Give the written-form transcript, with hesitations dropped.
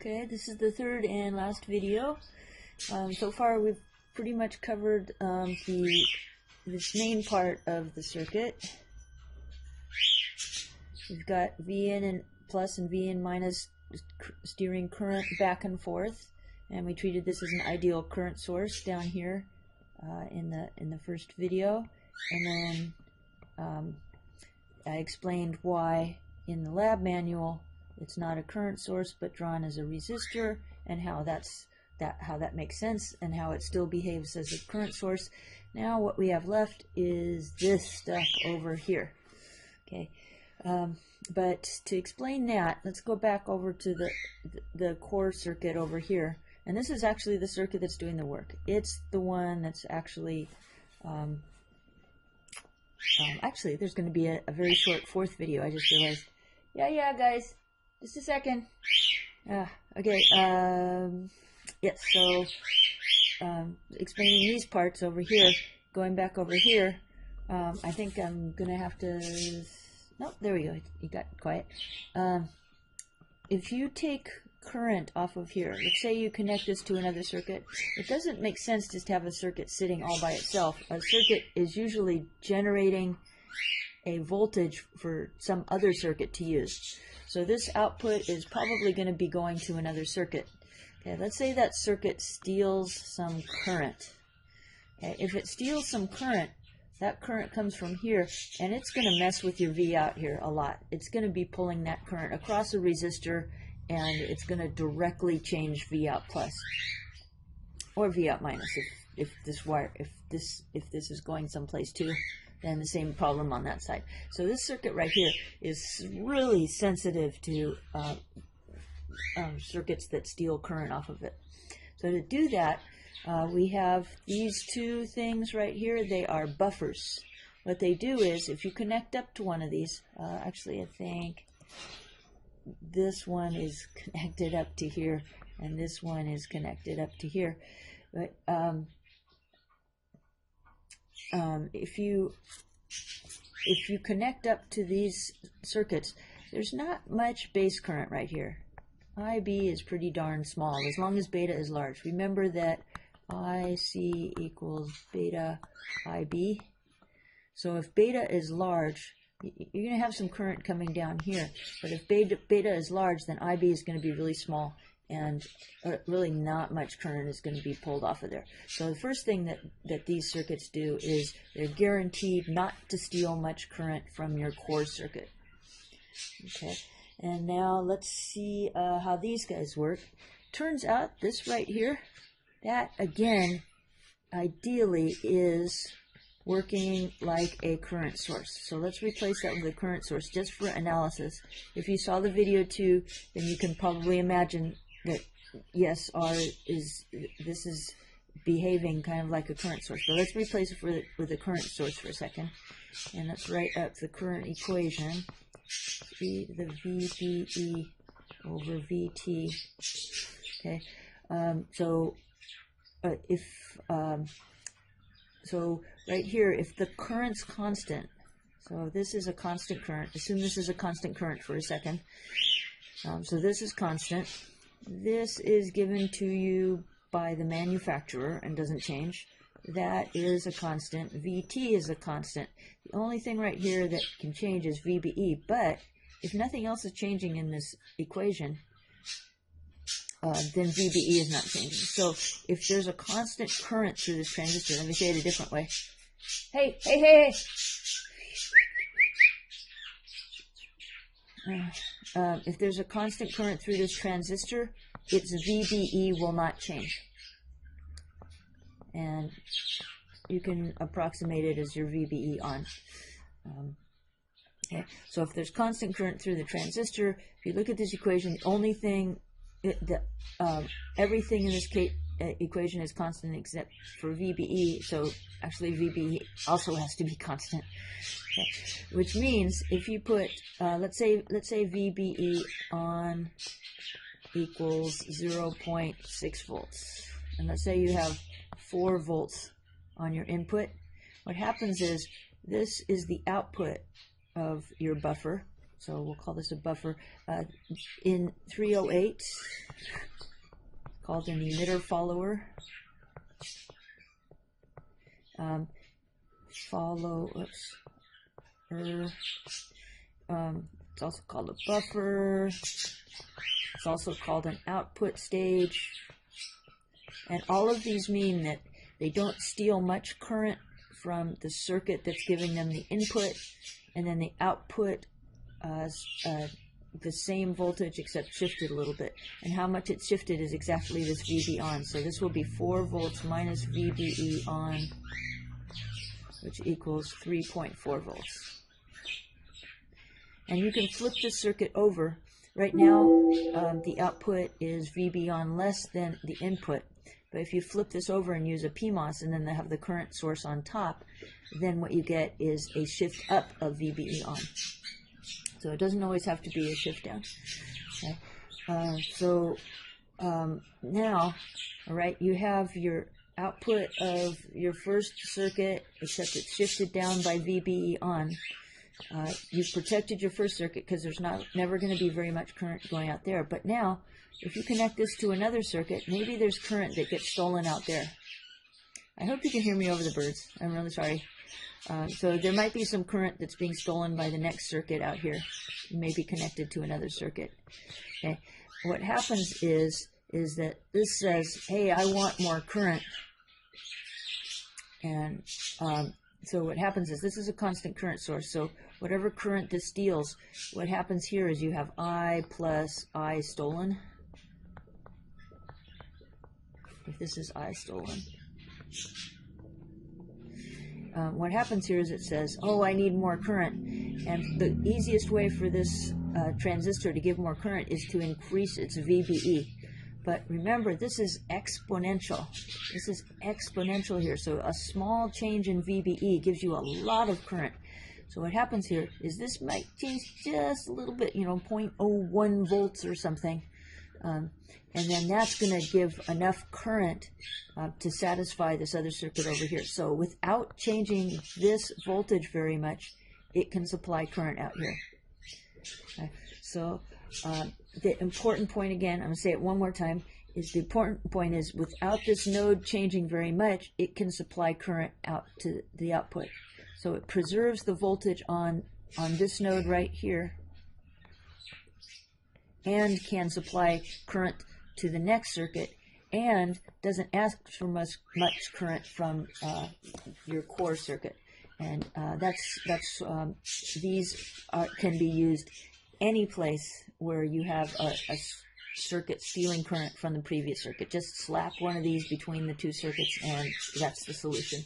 Okay, this is the third and last video. So far we've pretty much covered this main part of the circuit. We've got VN and plus and VN minus steering current back and forth, and we treated this as an ideal current source down here in the first video, and then I explained why in the lab manual it's not a current source but drawn as a resistor, and how that makes sense and how it still behaves as a current source. Now what we have left is this stuff over here. Okay, but to explain that, let's go back over to the core circuit over here, and this is actually the circuit that's doing the work. It's the one that's actually actually there's going to be a very short fourth video. I just realized. Yeah guys, just a second. Okay, yes, so explaining these parts over here, going back over here, I think I'm gonna have to, nope, there we go, you got quiet. If you take current off of here, let's say you connect this to another circuit, it doesn't make sense just to have a circuit sitting all by itself. A circuit is usually generating a voltage for some other circuit to use. So this output is probably going to be going to another circuit. Okay, let's say that circuit steals some current. Okay, if it steals some current, that current comes from here, and it's going to mess with your V out here a lot. It's going to be pulling that current across a resistor, and it's going to directly change V out plus or V out minus if this is going someplace too. And the same problem on that side. So this circuit right here is really sensitive to circuits that steal current off of it. So to do that, we have these two things right here. They are buffers. What they do is, if you connect up to one of these, actually I think this one is connected up to here, and this one is connected up to here. But if you connect up to these circuits, there's not much base current right here. IB is pretty darn small as long as beta is large. Remember that IC equals beta IB. So if beta is large, you're going to have some current coming down here. But if beta is large, then IB is going to be really small, and really not much current is going to be pulled off of there. So the first thing that these circuits do is they're guaranteed not to steal much current from your core circuit. Okay, and now let's see how these guys work. Turns out this right here, that again ideally is working like a current source. So let's replace that with a current source just for analysis. If you saw the video too, then you can probably imagine that yes, this is behaving kind of like a current source. But let's replace it with a current source for a second, and let's write up the current equation. The VBE over VT. Okay, so right here, if the current's constant, so this is a constant current. Assume this is a constant current for a second. So this is constant. This is given to you by the manufacturer and doesn't change. That is a constant. VT is a constant. The only thing right here that can change is VBE, but if nothing else is changing in this equation, then VBE is not changing. So if there's a constant current through this transistor, let me say it a different way. Hey! If there's a constant current through this transistor, its VBE will not change. And you can approximate it as your VBE on. Okay. So if there's constant current through the transistor, if you look at this equation, the only thing, everything in this equation is constant except for VBE, so actually VBE also has to be constant. Okay. Which means if you put, let's say VBE on equals 0.6 volts, and let's say you have 4 volts on your input, what happens is this is the output of your buffer. So we'll call this a buffer. In 308, called an emitter follower. It's also called a buffer. It's also called an output stage. And all of these mean that they don't steal much current from the circuit that's giving them the input, and then the output the same voltage except shifted a little bit. And how much it's shifted is exactly this VB on. So this will be 4 volts minus VBE on, which equals 3.4 volts. And you can flip the circuit over. Right now, the output is VB on less than the input. But if you flip this over and use a PMOS and then they have the current source on top, then what you get is a shift up of VBE on. So it doesn't always have to be a shift down. Okay. Now, all right, you have your output of your first circuit, except it's shifted down by VBE on. You've protected your first circuit because there's never going to be very much current going out there. But now, if you connect this to another circuit, maybe there's current that gets stolen out there. I hope you can hear me over the birds. I'm really sorry. So there might be some current that's being stolen by the next circuit out here. It may be connected to another circuit. Okay. What happens is that this says, hey, I want more current. And so what happens is this is a constant current source. So whatever current this steals, what happens here is you have I plus I stolen. If this is I stolen. What happens here is it says, oh, I need more current. And the easiest way for this transistor to give more current is to increase its VBE. But remember, this is exponential. This is exponential here. So a small change in VBE gives you a lot of current. So what happens here is this might change just a little bit, 0.01 volts or something. And then that's going to give enough current to satisfy this other circuit over here. So without changing this voltage very much, it can supply current out here. Okay. So the important point, again, I'm going to say it one more time, is the important point is without this node changing very much, it can supply current out to the output. So it preserves the voltage on this node right here and can supply current to the next circuit and doesn't ask for much current from your core circuit. And these can be used any place where you have a circuit stealing current from the previous circuit. Just slap one of these between the two circuits and that's the solution.